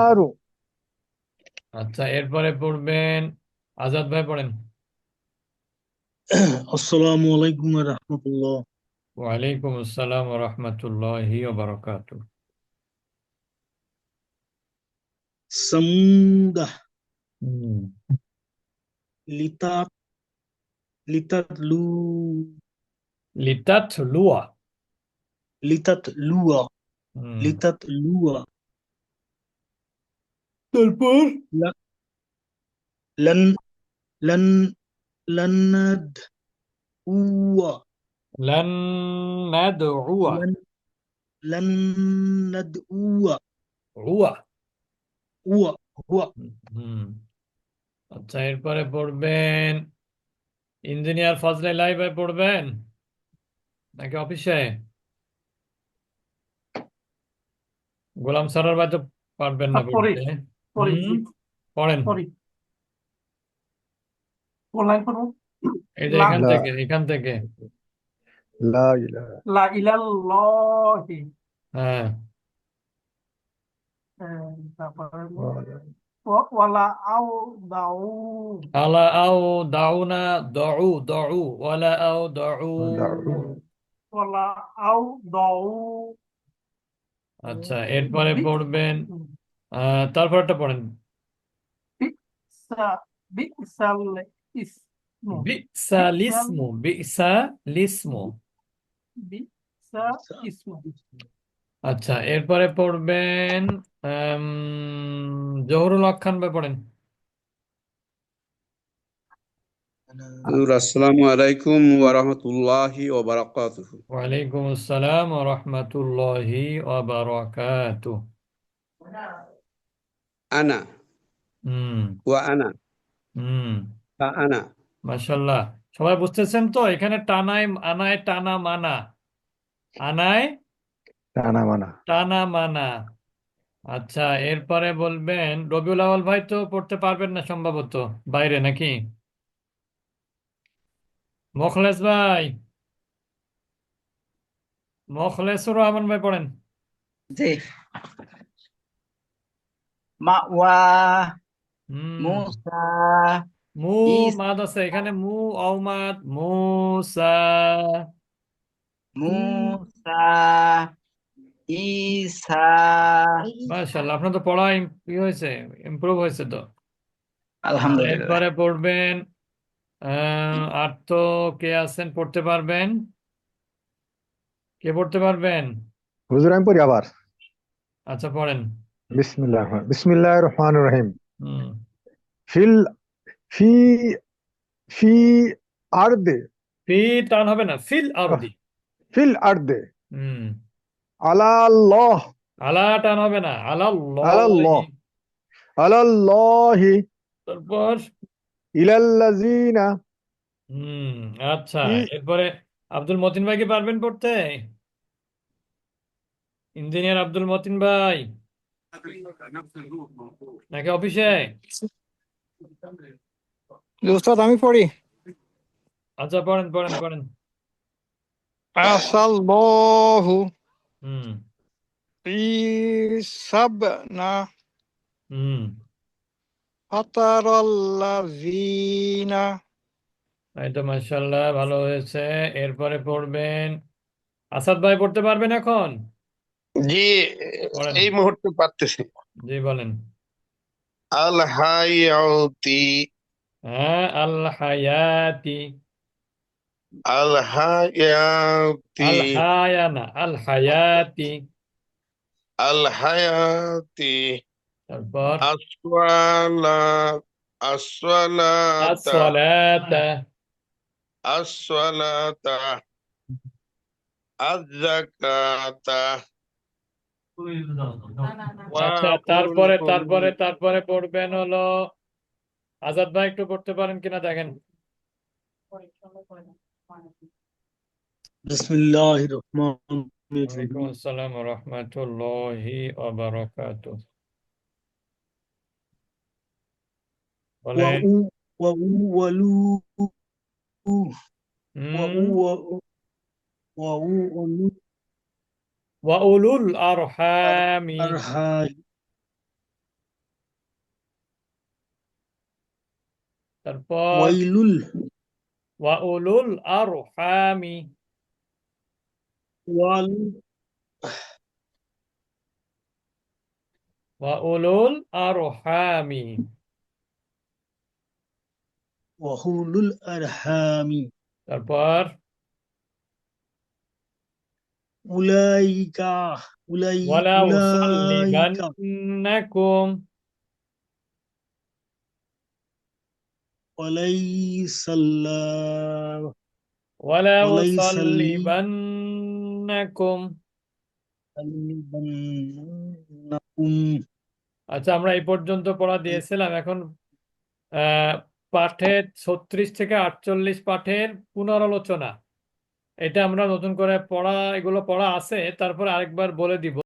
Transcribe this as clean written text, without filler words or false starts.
নারু। আচ্ছা, এরপরে পড়বেন আজাদ ভাই, পড়েন। আসসালামু আলাইকুম রহমতুল্লাহ। ওয়ালাইকুম আসসালাম ওয়া রাহমাতুল্লাহি ওয়া বারাকাতুহু। সামুদা। হুম। লিতাত লিতাত লু লিতাত লুয়া। লিতাত লুয়া হুম। লিতাত লুয়া। তারপর লা- লান লান লান্নাদ উয়া লান নাদউয়া। লান লান্নাদ উয়া উয়া। উয়া হুয়া। হুম। আচ্ছা, এরপরে পড়বেন ইঞ্জিনিয়ার ফজলে লাই ভাই, পড়বেন নাকি অফিসে? গোলাম সরোয়ার ভাই তো পারবেন না পড়ি পড়তে। পড়ি হুম। পড়েন। পড়ি অনলাইন করবো। এই যে লা এখান লা থেকে, এখান থেকে। লা ইলাহা। লা ইলাল্লাহি। হ্যাঁ। তারপরে ওয়ালা আও দাউ আলা আও দাউনা। দউ দউ ওয়ালা আও দউ। দাউ। ওয়ালা আও দাউ আচ্ছা, এরপরে বি পড়বেন তারপরটা পড়েন। বিসা বিসাল ইসমু বিসা বিসাল লিসমু, বিসা লিসমু। বিসা ইসমু। আচ্ছা, এরপরে পড়বেন আম, জহুরুল হক খান ভাই, পড়েন। হুজুর আসসালামু আলাইকুম ওয়া রাহমাতুল্লাহি ওয়া বারাকাতুহু। ওয়ালাইকুম আসসালাম ওয়া রাহমাতুল্লাহি ওয়া বারাকাতুহু। আনা হুম। ওয়া আনা হুম। ফা আনা। মাশাল্লাহ। সবাই বুঝতেছেন তো? এখানে টানায় আনায় টানা মানা, আনায় টানা মানা। টানা মানা। আচ্ছা, এরপরে বলবেন রবিউল আউয়াল ভাই তো পড়তে পারবেন না সম্ভবত, বাইরে নাকি? মোখলেস ভাই, মোখলেসুর রহমান ভাই, পড়েন। জি। মাওয়া হুম। মুসা মু ইস মাদ আছে এখানে, মু অমাদ মুসা। মুসা ঈসা। মাশাআল্লাহ, আপনার তো পড়া কি হয়েছে, ইমপ্রুভ হয়েছে তো। আচ্ছা, আলহামদুলিল্লাহ। এরপরে পড়বেন আর তো কে আছেন পড়তে পারবেন? কে পড়তে পারবেন? হুজুর আমি পড়ি আবার। আচ্ছা, পড়েন। বিসমিল্লাহির রহমানির রহিম। হুম। ফিল ফি ফি আরদে। ফি টান হবে না, ফিল আহ, আরদি। ফিল আরদে। হুম। আলাল্লাহ। আলা টান হবে না, আলাল্লাহি। আলাল্লাহ। আলাল্লাহি। তারপর ইলাল্লাযিনা। হুম। আচ্ছা, ই এরপরে আব্দুল মতিন ভাই কি পারবেন পড়তে? ইঞ্জিনিয়ার আব্দুল মতিন ভাই, নাকি অফিসে? উস্তাদ আমি পড়ি। আচ্ছা, পড়েন পড়েন পড়েন। আসাল্লাহু হুম। ইসাবনা হুম। ফাতারাল্লাযিনা। এই তো মাশাআল্লাহ, ভালো হয়েছে। এরপরে পড়বেন আসাদ ভাই, পড়তে পারবেন এখন? জি, পড়েন। এই মুহূর্তে পারতেছি। জি, বলেন। আল হায়াতি হ্যাঁ, আল হায়াতি। আল হায়াতি আল হায়ানা, আল হায়াতি। আল হায়াতি তারপর আসওয়ালা আসওয়ালাতা আসসালাতা। আসওয়ালাতা আয-যাকাতা ওয়া আচ্ছা, আতুল তারপরে পড়বেন হলো আজাদ ভাই, একটু পড়তে পারেন কিনা দেখেন। বিসমিল্লাহির রহমানির ওয়ালাইকুম রহিম। আসসালাম ওয়া রাহমাতুল্লাহি ওয়া বারাকাতুহু। ওয়া বলেন। উ ওয়া উ ওয়ালু ওয়া উ হুম। ওয়া উ ওয়ালু ওয়া উলুল আরহামি। আরহাম তারপর ওয়াইলুল ওয়া উলুল আরহামি ওয়াল ওয়া উলুল আরহামি ওয়াহুলুল আরহামি তারপর উলাইকা ওয়ালা উলাইকা উসাল্লিবান্নাকুম ওয়ালাইসাল্লাম ওয়ালা ওয়ালাইসাল্লি উসাল্লিবান্নাকুম সাল্লিবান্নাকুম আচ্ছা, আমরা এই পর্যন্ত পড়া দিয়েছিলাম। এখন পাঠের 36 থেকে 48 পাঠের পুনরালোচনা, এটা আমরা নতুন করে পড়া, এগুলো পড়া আছে, তারপর আরেকবার বলে দিব।